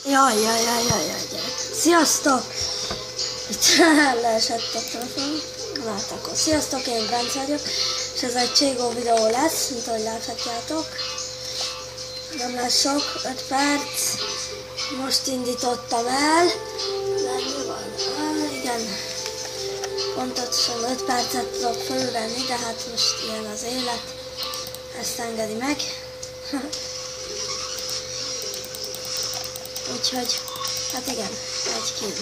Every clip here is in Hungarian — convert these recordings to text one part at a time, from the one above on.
Jaj, gyerek. Sziasztok! Itt leesett a telefon. Hát akkor sziasztok, én Bence vagyok, és ez egy Cségó videó lesz, mint ahogy láthatjátok. Nem lesz sok, 5 perc. Most indítottam el. De mi van? Igen. Pontosan 5 percet tudok fölvenni, de hát most ilyen az élet. Ezt engedi meg. Úgyhogy, hát igen, egy kill.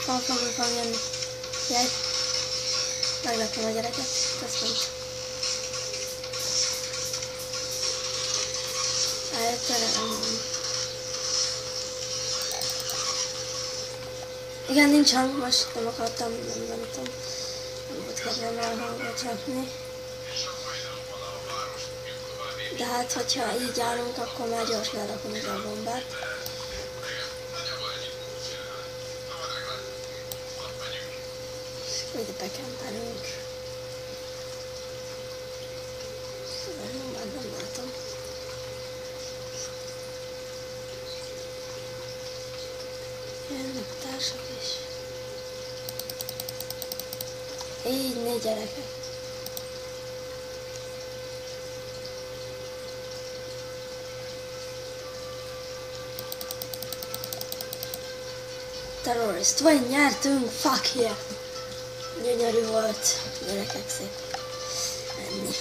Fog jönni. Jaj. Meglepom a gyereket. Köszönöm. Eljött erre. Igen, nincs hang, most nem akartam, nem tudom. Nem volt kedvem el hangot rakni. De hát, hogyha így állunk, akkor már gyorsan lerakom ide a bombát. És akkor ide bekempelünk. Nem látom. Jönnek a társak is. Így 4 gyerekek. Terrorist, vagy nyertünk, fuck yeah! Gyönyörű volt, gyerekek, szép. Ennyi.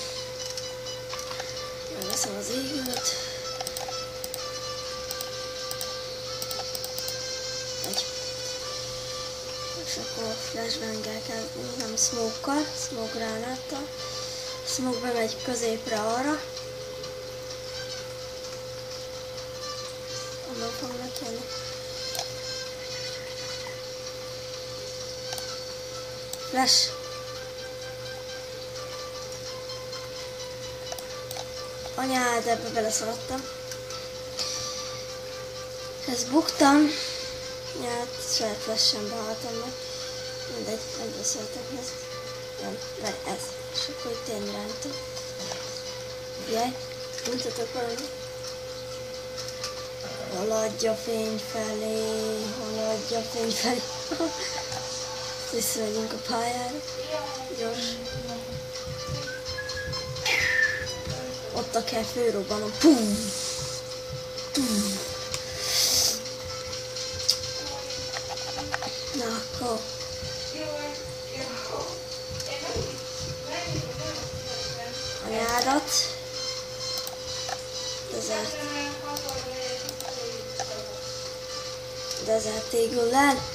Megveszem az égőt. És akkor flashbang-gel kezdünk, nem smoke-kal, smoke gránáttal. Smoke bemegy középre arra. Onnan fognak jönni. Flash. Anyád, ebbe beleszaladtam. Ezt buktam. Ja, hát saját flash-embe haltam meg. Mindegy, nem beszéltek ezt. Nem, vagy ez. És akkor itt én irányítom. Jaj, mutatok valami. Haladj a fény felé, haladj a fény felé. Visszamegyünk a pályára. Gyors. Ott kell főrobbanom. Pum! Pum! Na akkor. Anyádat. Desert Eagle-lel.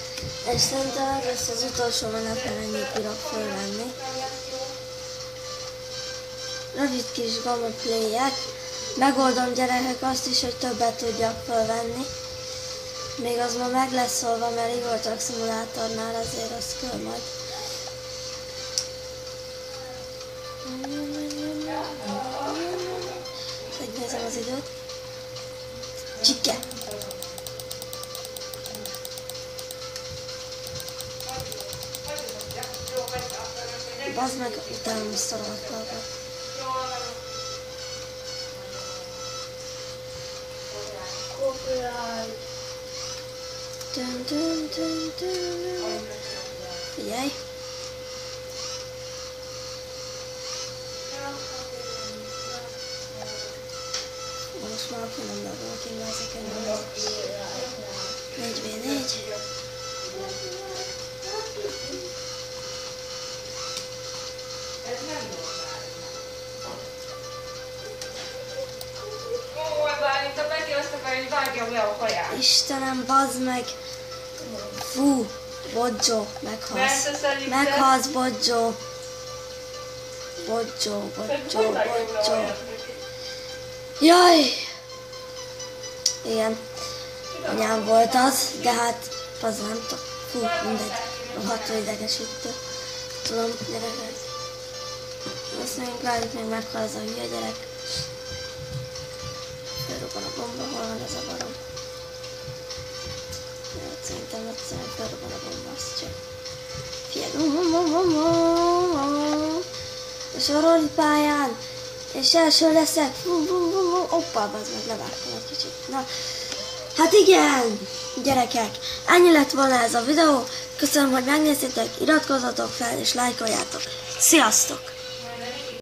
És szerintem ez az utolsó menetben ennyit bírok fölvenni. Rövid kis gameplayek. Megoldom, gyerekek, azt is, hogy többet tudjak fölvenni. Még az ma meg lesz szólva, mert Eagle Truck Simulatornál azért az kell majd. Hogy nézem az időt. Csike! Bazd meg, utána szaroltak. Figyelj! Most már akkor nem dobom ki, mert ezeken 4v4. Istenem, bazd meg! Fú, Bodzsó, meghalsz. Meghalsz, Bodzsó. Bodzsó. Jaj! Igen, anyám volt az, de hát az nem tudom. Fú, mindegy. Rohadtul idegesítő. Tudom, gyerekek. Azt mondjuk rájuk még meghal ez a hülye gyerek. Felrobban a bomba, hol van ez a barom? Szerintem egyszerűen felrobban a bomba, azt csak. Figyelj! És a rolipályán És első leszek. Oppá, az meg levágtam egy kicsit. Na, hát igen, gyerekek, ennyi lett volna ez a videó. Köszönöm, hogy megnéztétek, iratkozzatok fel és lájkoljátok. Sziasztok!